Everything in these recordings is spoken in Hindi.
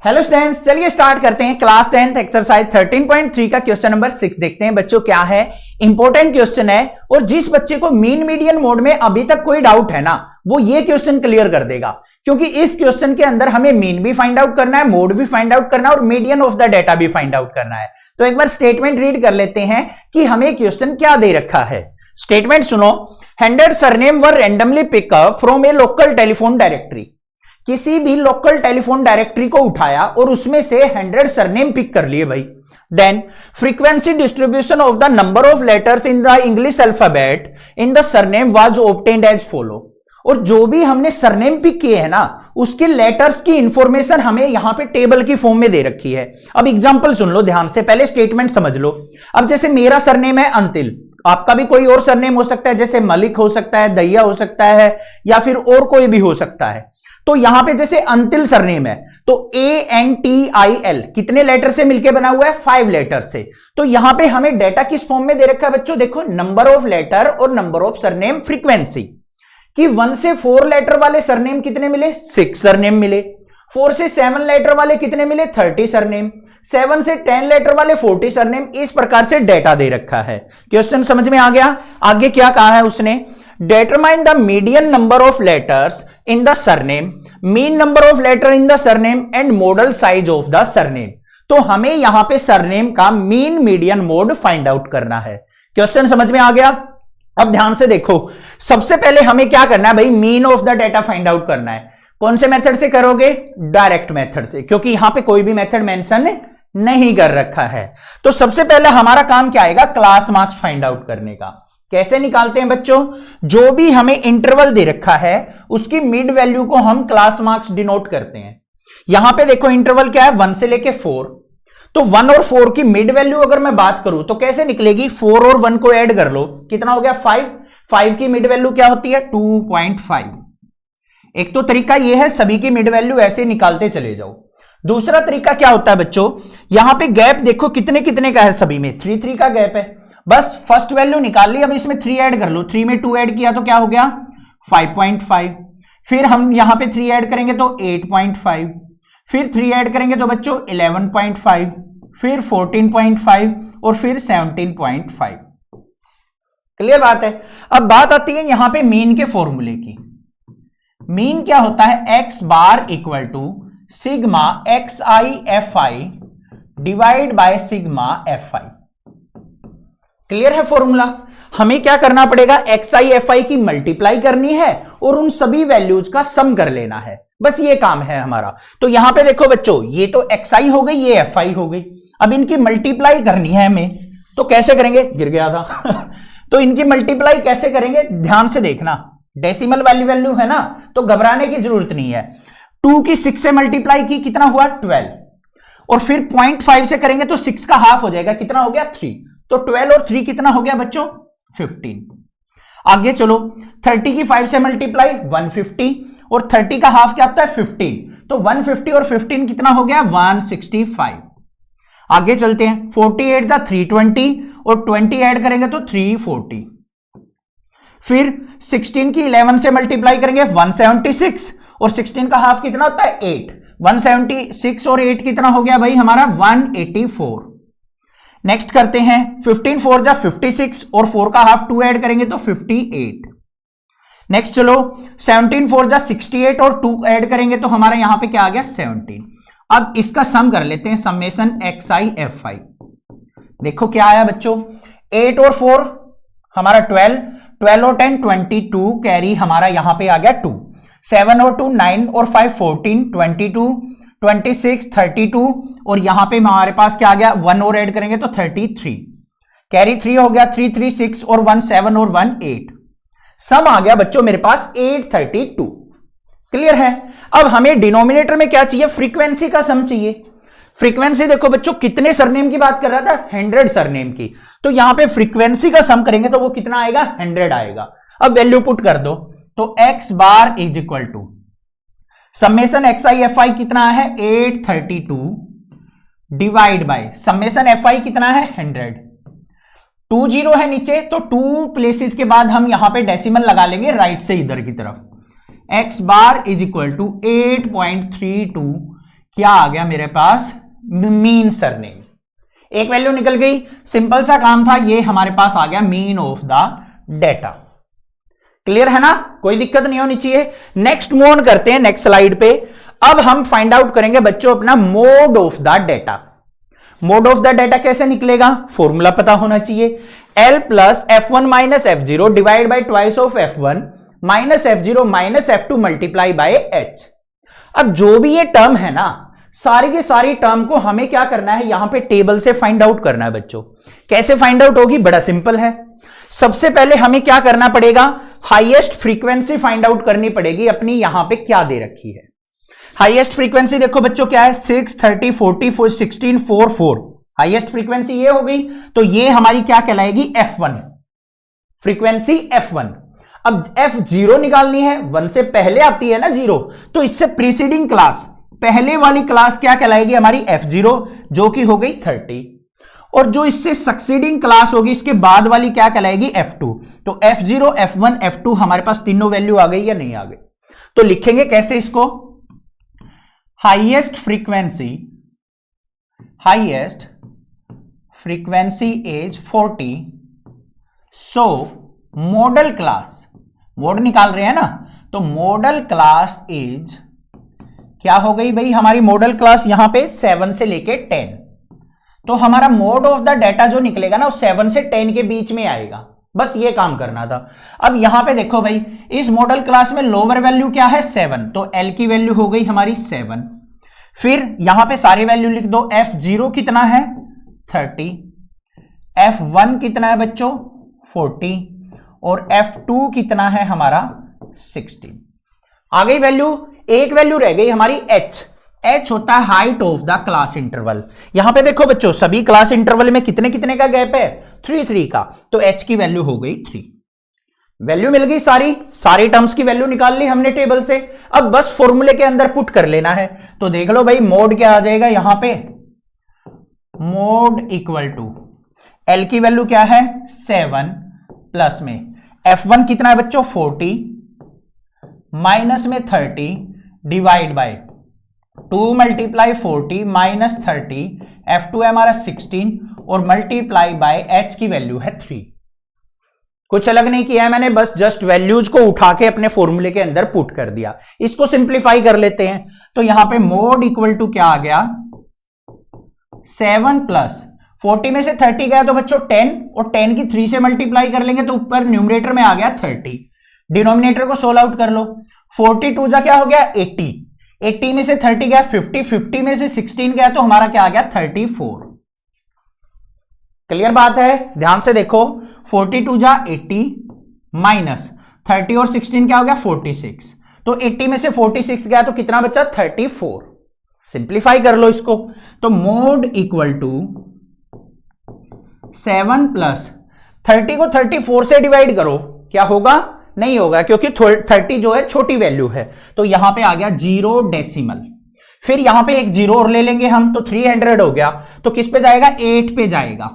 हेलो स्टूडेंट्स, चलिए स्टार्ट करते हैं। क्लास 10th एक्सरसाइज 13.3 का क्वेश्चन नंबर 6 देखते हैं। बच्चों क्या है, इंपॉर्टेंट क्वेश्चन है और जिस बच्चे को मीन मीडियन मोड में अभी तक कोई डाउट है ना, वो ये क्वेश्चन क्लियर कर देगा, क्योंकि इस क्वेश्चन के अंदर हमें मीन भी फाइंड आउट करना है, मोड भी फाइंड आउट करना है और मीडियन ऑफ द डेटा भी फाइंड आउट करना है। तो एक बार स्टेटमेंट रीड कर लेते हैं कि हमें क्वेश्चन क्या दे रखा है। स्टेटमेंट सुनो, 100 surname were randomly pickup from A local telephone directory. किसी भी लोकल टेलीफोन डायरेक्टरी को उठाया और उसमें से 100 सरनेम पिक कर लिए भाई। Then frequency distribution of the number of letters in the English alphabet in the surname was obtained as follow. और जो भी हमने सरनेम पिक किए हैं ना, उसके लेटर्स की इंफॉर्मेशन हमें यहां पे टेबल की फॉर्म में दे रखी है। अब एग्जांपल सुन लो ध्यान से, पहले स्टेटमेंट समझ लो। अब जैसे मेरा सरनेम है अंतिल, आपका भी कोई और सरनेम हो सकता है, जैसे मलिक हो सकता है, दैया हो सकता है, या फिर और कोई भी हो सकता है। तो यहां पे जैसे अंतिल सरनेम है तो ANTIL कितने लेटर से मिलकर बना हुआ है? 5 लेटर से। तो यहां पे हमें डेटा किस फॉर्म में दे रखा है बच्चों? देखो, नंबर ऑफ लेटर और नंबर ऑफ सरनेम फ्रीक्वेंसी कि 1 से 4 लेटर वाले सरनेम कितने मिले? 6 सरनेम मिले। 4 से 7 लेटर वाले कितने मिले? 30 सरनेम। 7 से 10 लेटर वाले 40 सरनेम। इस प्रकार से डेटा दे रखा है। क्वेश्चन समझ में आ गया? आगे क्या कहा है उसने? Determine the median number of letters in the surname, mean number of letter in the surname and modal size of the surname. तो हमें यहां पे सरनेम का mean median mode find out करना है। क्वेश्चन समझ में आ गया? अब ध्यान से देखो, सबसे पहले हमें क्या करना है भाई? Mean of the data find out करना है। कौन से मेथड से करोगे? डायरेक्ट मेथड से, क्योंकि यहां पे कोई भी मेथड मेंशन नहीं कर रखा है। तो सबसे पहले हमारा काम क्या आएगा? क्लास मार्क्स फाइंड आउट करने का। कैसे निकालते हैं बच्चों? जो भी हमें इंटरवल दे रखा है उसकी मिड वैल्यू को हम क्लास मार्क्स डिनोट करते हैं। यहां पे देखो इंटरवल क्या है? 1 से लेके 4। तो 1 और 4 की मिड वैल्यू अगर मैं बात करूं तो कैसे निकलेगी? 4 और 1 को ऐड कर लो, कितना हो गया? 5। 5 की मिड वैल्यू क्या होती है? 2.5। एक तो तरीका यह है, सभी की मिड वैल्यू ऐसे निकालते चले जाओ। दूसरा तरीका क्या होता है बच्चों? यहां पे गैप देखो कितने कितने का है, सभी में 3 का गैप है। बस फर्स्ट वैल्यू निकाल ली, अब इसमें 3 ऐड कर लो। 3 में 2 ऐड किया तो क्या हो गया? 5.5। फिर हम यहां पे 3 ऐड करेंगे तो 8.5। फिर 3 ऐड करेंगे तो बच्चों 11.5, फिर 14.5 और फिर 17.5। क्लियर बात है? अब बात आती है यहां पे मीन के फॉर्मूले की। मीन क्या होता है? x bar equal to sigma XI FI divide by sigma FI। Clear है फॉर्मूला? हमें क्या करना पड़ेगा? XI FI की मल्टीप्लाई करनी है और उन सभी वैल्यूज का सम कर लेना है। बस ये काम है हमारा। तो यहां पे देखो बच्चों, ये तो XI हो गई, ये FI हो गई। अब इनकी मल्टीप्लाई करनी है हमें, तो कैसे करेंगे? गिर गया था तो इनकी मल्टीप्लाई कैसे करेंगे? ध्यान से देखना, डेसिमल वाली वैल्यू है ना, तो घबराने की जरूरत नहीं है। 2 की 6 से मल्टीप्लाई की, कितना हुआ? 12। और फिर 0.5 से करेंगे तो 6 का हाफ हो जाएगा, कितना हो गया? 3। तो 12 और 3 कितना हो गया बच्चों? 15। आगे चलो, 30 की 5 से मल्टीप्लाई 150 और 30 का हाफ क्या होता है? 15। तो 150 और 15 कितना हो गया? 165। आगे चलते हैं, 48 था 320 और 20 ऐड करेंगे तो 340। फिर 16 की 11 से मल्टीप्लाई करेंगे 176 और 16 का हाफ कितना होता है? 8। 176 और 8 कितना हो गया भाई हमारा? 184। नेक्स्ट करते हैं, 15 4 जा 56 और 4 का हाफ 2 ऐड करेंगे तो 58। नेक्स्ट चलो, 17 4 जा 68 और 2 ऐड करेंगे तो हमारा यहां पे क्या आ गया? 17। अब इसका सम कर लेते हैं, समेशन XI FI। देखो क्या आया बच्चों? 8 और 4 हमारा 12, 12 और 10 22, कैरी हमारा यहां पे आ गया 2। 7 और 2 9 और 5 14, 22, 26 32 और यहां पे हमारे पास क्या आ गया? 1 और ऐड करेंगे तो 33, कैरी 3 हो गया। 3 3 6 और 1 7 और 1 8। सम आ गया बच्चों मेरे पास 832। क्लियर है? अब हमें डिनोमिनेटर में क्या चाहिए? फ्रीक्वेंसी का सम चाहिए। फ्रीक्वेंसी देखो बच्चों, कितने सरनेम की बात कर रहा था? 100 सरनेम की। तो यहां पे फ्रीक्वेंसी का सम करेंगे तो वो कितना आएगा? 100 आएगा। अब वैल्यू पुट कर दो, तो x bar is equal to summation XI FI कितना है? 832 डिवाइड बाय समेशन FI कितना है? 100। 2 0 है नीचे, तो 2 प्लेसेस के बाद हम यहां पे डेसिमल लगा लेंगे राइट से इधर की तरफ। x bar is equal to 8.32 क्या आ गया मेरे पास, मीन सरनेम। एक वैल्यू निकल गई, सिंपल सा काम था, ये हमारे पास आ गया mean of the data. Clear है ना, कोई दिक्कत नहीं होनी चाहिए। नेक्स्ट मूव ऑन करते हैं नेक्स्ट स्लाइड पे। अब हम फाइंड आउट करेंगे बच्चों अपना mode of the data. Mode of the data कैसे निकलेगा, फॉर्मूला पता होना चाहिए, L plus F1 minus F0 divide by twice of F1 minus F0 minus F2 multiply by H। अब जो भी ये टर्म है ना, सारी की सारी टर्म को हमें क्या करना है, यहां पे टेबल से फाइंड आउट करना है बच्चों। कैसे फाइंड आउट होगी, बड़ा सिंपल है। सबसे पहले हमें क्या करना पड़ेगा, हाईएस्ट फ्रीक्वेंसी फाइंड आउट करनी पड़ेगी अपनी। यहां पे क्या दे रखी है, हाईएस्ट फ्रीक्वेंसी देखो बच्चों क्या है, 6, 30, 40, 16, 4, 4। हाईएस्ट फ्रीक्वेंसी ये हो गई, तो ये हमारी क्या कहलाएगी, F1 फ्रीक्वेंसी F1। अब F0 निकालनी है, 1 से पहले आती है ना 0, तो इससे प्रीसीडिंग क्लास, पहले वाली क्लास क्या कहलाएगी हमारी, F0, जो कि हो गई 30। और जो इससे सक्सीडिंग क्लास होगी इसके बाद वाली क्या कहलाएगी, F2। तो F0, F1, F2 हमारे पास तीनों वैल्यू आ गई या नहीं आ गई। तो लिखेंगे कैसे इसको, हाईएस्ट फ्रीक्वेंसी एज 40, सो मॉडल क्लास, मोड निकाल रहे हैं ना, तो मॉडल क्लास एज क्या हो गई भाई हमारी, मॉडल क्लास यहां पे 7 से लेके 10। तो हमारा मोड ऑफ द डेटा जो निकलेगा ना, वो 7 से 10 के बीच में आएगा। बस ये काम करना था। अब यहां पे देखो भाई, इस मॉडल क्लास में लोअर वैल्यू क्या है, 7, तो L की वैल्यू हो गई हमारी 7। फिर यहां पे सारी वैल्यू लिख दो, F0 कितना है 30, F1 कितना है बच्चों 40, और F2 कितना है हमारा 16। आ गई वैल्यू, एक वैल्यू रह गई हमारी H होता है height of the class interval. यहां पे देखो बच्चों, सभी क्लास इंटरवल में कितने कितने का गैप है, 3 3 का, तो H की वैल्यू हो गई 3। वैल्यू मिल गई, सारी टर्म्स की वैल्यू निकाल ली हमने टेबल से। अब बस फॉर्मूले के अंदर पुट कर लेना है। तो देख लो भाई, मोड क्या आ जाएगा यहां पे, मोड इक्वल टू L की वैल्यू क्या है 7, प्लस में F1 कितना है बच्चों 40, माइनस में 30 divide by 2 multiply 40 minus 30, F2 है हमारा 16 और मल्टीप्लाई बाय H की वैल्यू है 3। कुछ अलग नहीं किया है मैंने, बस जस्ट वैल्यूज को उठा के अपने फॉर्मूले के अंदर पुट कर दिया। इसको सिंप्लीफाई कर लेते हैं। तो यहां पे मोड इक्वल टू क्या आ गया, 7 प्लस 40 में से 30 गया तो बच्चों 10, और 10 की 3 से मल्टीप्लाई कर लेंगे तो ऊपर न्यूमरेटर में आ गया 30, डिनोमिनेटर को सोल्व आउट कर लो। 42 जा क्या हो गया 80, 80 में से 30 गया 50, 50 में से 16 गया तो हमारा क्या आ गया 34। क्लियर बात है, ध्यान से देखो, 42 जा 80 माइनस 30 और 16 क्या हो गया 46, तो 80 में से 46 गया तो कितना बचा 34। सिंप्लीफाई कर लो इसको, तो मोड इक्वल टू 7 प्लस 30 को 34 से डिवाइड करो, क्या होगा, नहीं होगा क्योंकि 30 जो है छोटी वैल्यू है, तो यहां पे आ गया 0 डेसिमल। फिर यहां पे एक 0 और ले लेंगे हम, तो 300 हो गया, तो किस पे जाएगा 8 पे जाएगा।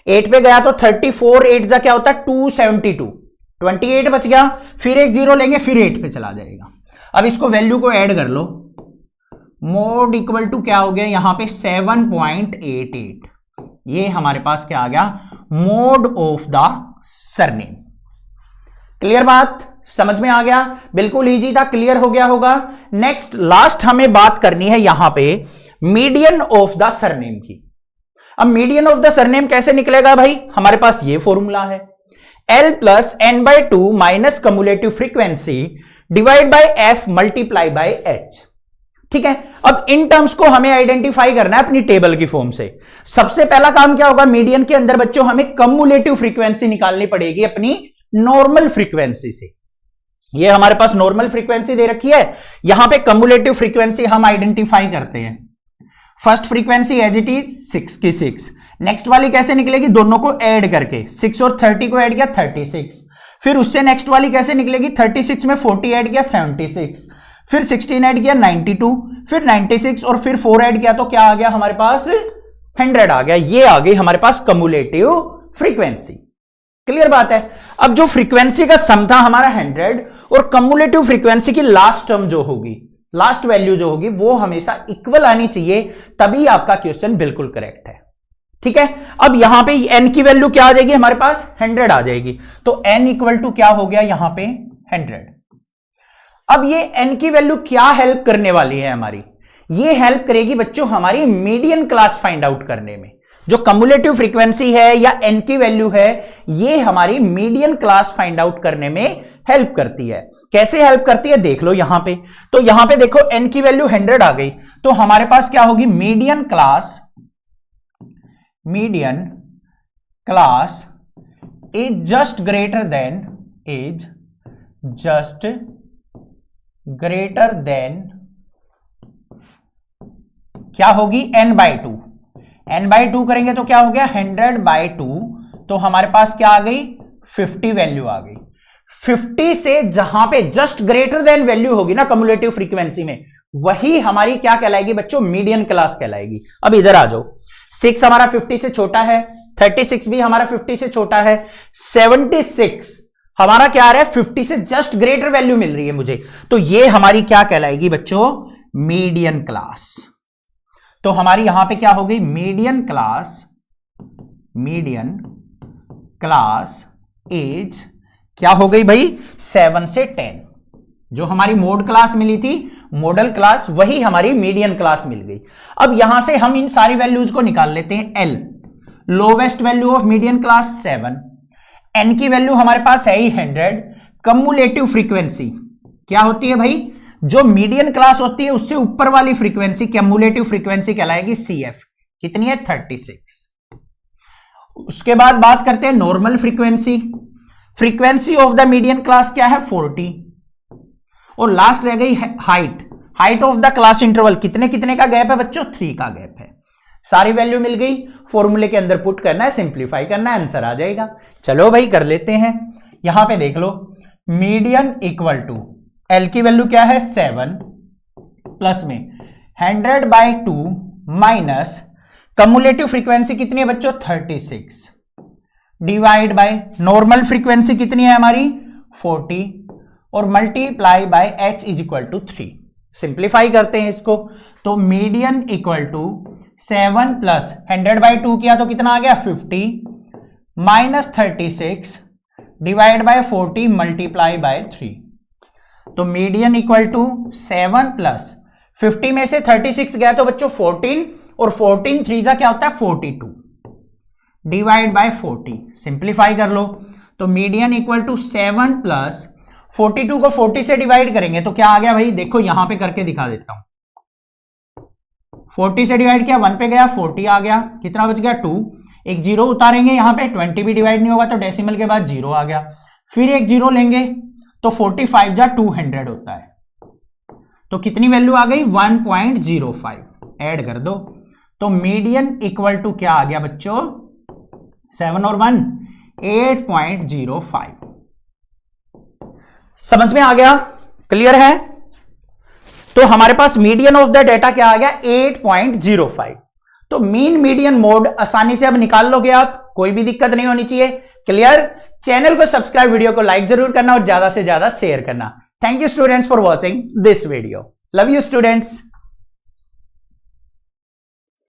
8 पे गया तो 34 8 जा क्या होता है 272, 28 बच गया, फिर एक 0 लेंगे फिर 8 पे चला जाएगा। अब इसको वैल्यू को ऐड कर लो, मोड इक्वल टू क्या हो गया यहां पे 7.88, ये हमारे पास क्या आ गया mode of the surname. Clear बात, समझ में आ गया, बिल्कुल इजी था, क्लियर हो गया होगा। नेक्स्ट लास्ट हमें बात करनी है यहां पे मीडियन ऑफ द सरनेम की। अब मीडियन ऑफ द सरनेम कैसे निकलेगा भाई, हमारे पास ये फॉर्मूला है, L plus n/2 minus cumulative frequency divide by F multiply by H। ठीक है, अब इन टर्म्स को हमें आइडेंटिफाई करना है अपनी टेबल की फॉर्म से। सबसे पहला काम क्या होगा, मीडियन के अंदर बच्चों हमें कम्युलेटिव फ्रीक्वेंसी निकालनी पड़ेगी अपनी नॉर्मल फ्रीक्वेंसी से। ये हमारे पास नॉर्मल फ्रीक्वेंसी दे रखी है, यहां पे कम्युलेटिव फ्रीक्वेंसी हम आइडेंटिफाई करते हैं। First frequency as it is 6 की 6, नेक्स्ट वाली कैसे निकलेगी, दोनों को ऐड करके 6 और 30 को ऐड किया 36, फिर उससे नेक्स्ट वाली कैसे निकलेगी 36 में 40 ऐड किया 76, फिर 16 ऐड किया 92, फिर 96 और फिर 4 ऐड किया तो क्या आ गया हमारे पास 100 आ गया। ये आ गई हमारे पास कम्युलेटिव फ्रीक्वेंसी। क्लियर बात है। अब जो फ्रीक्वेंसी का सम था हमारा 100 और कम्युलेटिव फ्रीक्वेंसी की लास्ट टर्म जो होगी लास्ट वैल्यू जो होगी वो हमेशा इक्वल आनी चाहिए, तभी आपका क्वेश्चन बिल्कुल करेक्ट है। ठीक है, अब यहां पे n की वैल्यू क्या आ जाएगी हमारे पास, 100 आ जाएगी। तो n इक्वल टू क्या हो गया यहां पे 100। अब ये n की वैल्यू क्या हेल्प करने वाली है हमारी, ये हेल्प करेगी बच्चों हमारी मीडियन क्लास फाइंड आउट करने में। जो कम्युलेटिव फ्रीक्वेंसी है या n की वैल्यू है, ये हमारी मीडियन क्लास फाइंड आउट करने में हेल्प करती है। कैसे हेल्प करती है देख लो यहां पे। तो यहां पे देखो n की वैल्यू 100 आ गई, तो हमारे पास क्या होगी, median class is just greater than क्या होगी n/2। n/2 करेंगे तो क्या हो गया 100/2, तो हमारे पास क्या आ गई 50 वैल्यू आ गई। 50 से जहां पे जस्ट ग्रेटर देन वैल्यू होगी ना कम्युलेटिव फ्रीक्वेंसी में, वही हमारी क्या कहलाएगी बच्चों, मीडियन क्लास कहलाएगी। अब इधर आ जाओ, 6 हमारा 50 से छोटा है, 36 भी हमारा 50 से छोटा है, 76 हमारा क्या आ रहा है 50 से जस्ट ग्रेटर वैल्यू मिल रही है मुझे, तो ये हमारी क्या कहलाएगी बच्चों, मीडियन क्लास। तो हमारी यहां पे क्या हो गई, मीडियन क्लास एज क्या हो गई भाई 7 से 10। जो हमारी मोड क्लास मिली थी, मॉडल क्लास, वही हमारी मीडियन क्लास मिल गई। अब यहां से हम इन सारी वैल्यूज को निकाल लेते हैं। L lowest value of median class 7, n की वैल्यू हमारे पास है ही 100। कम्युलेटिव फ्रीक्वेंसी क्या होती है भाई, जो मीडियन क्लास होती है उससे ऊपर वाली फ्रीक्वेंसी कम्युलेटिव फ्रीक्वेंसी कहलाएगी CF, कितनी है 36। उसके बाद बात करते हैं normal frequency of the median class क्या है 40। और लास्ट रह गई height of the class interval, कितने कितने का गैप है बच्चों, 3 का गैप है। सारी वैल्यू मिल गई, फॉर्मूले के अंदर पुट करना है, सिंप्लीफाई करना है, आंसर आ जाएगा। चलो भाई कर लेते हैं। यहां पे देख लो, मीडियन इक्वल टू L की वैल्यू क्या है 7 प्लस में 100/2 माइनस कम्युलेटिव फ्रीक्वेंसी कितनी है बच्चों 36 डिवाइड बाय नॉर्मल फ्रीक्वेंसी कितनी है हमारी 40 और multiply by h is equal to 3। Simplify करते हैं इसको, तो मीडियन इक्वल टू 7 प्लस 100/2 किया तो कितना आ गया 50 minus 36 divide by 40 multiply by 3। तो मीडियन इक्वल टू 7 प्लस 50 में से 36 गया तो बच्चों 14 और 14 3 जा क्या होता है 42 डिवाइड बाय 40। सिंप्लीफाई कर लो, तो मीडियन इक्वल टू 7 प्लस 42 को 40 से डिवाइड करेंगे तो क्या आ गया भाई, देखो यहां पे करके दिखा देता हूं। 40 से डिवाइड किया 1 पे गया 40 आ गया, कितना बच गया 2। एक जीरो उतारेंगे यहां पे, 20 भी डिवाइड नहीं होगा तो डेसिमल के बाद जीरो आ गया। फिर एक जीरो लेंगे तो 45 जा 200 होता है, तो कितनी वैल्यू आ गई 1.05। ऐड कर दो, तो मीडियन इक्वल टू क्या आ गया बच्चों 7 और 1 8.05। समझ में आ गया, क्लियर है। तो हमारे पास मीडियन ऑफ द डेटा क्या आ गया 8.05। तो मीन मीडियन मोड आसानी से अब निकाल लोगे आप, कोई भी दिक्कत नहीं होनी चाहिए। क्लियर। चैनल को सब्सक्राइब, वीडियो को लाइक जरूर करना और ज्यादा से ज्यादा शेयर करना। Thank you students for watching this video. Love you students.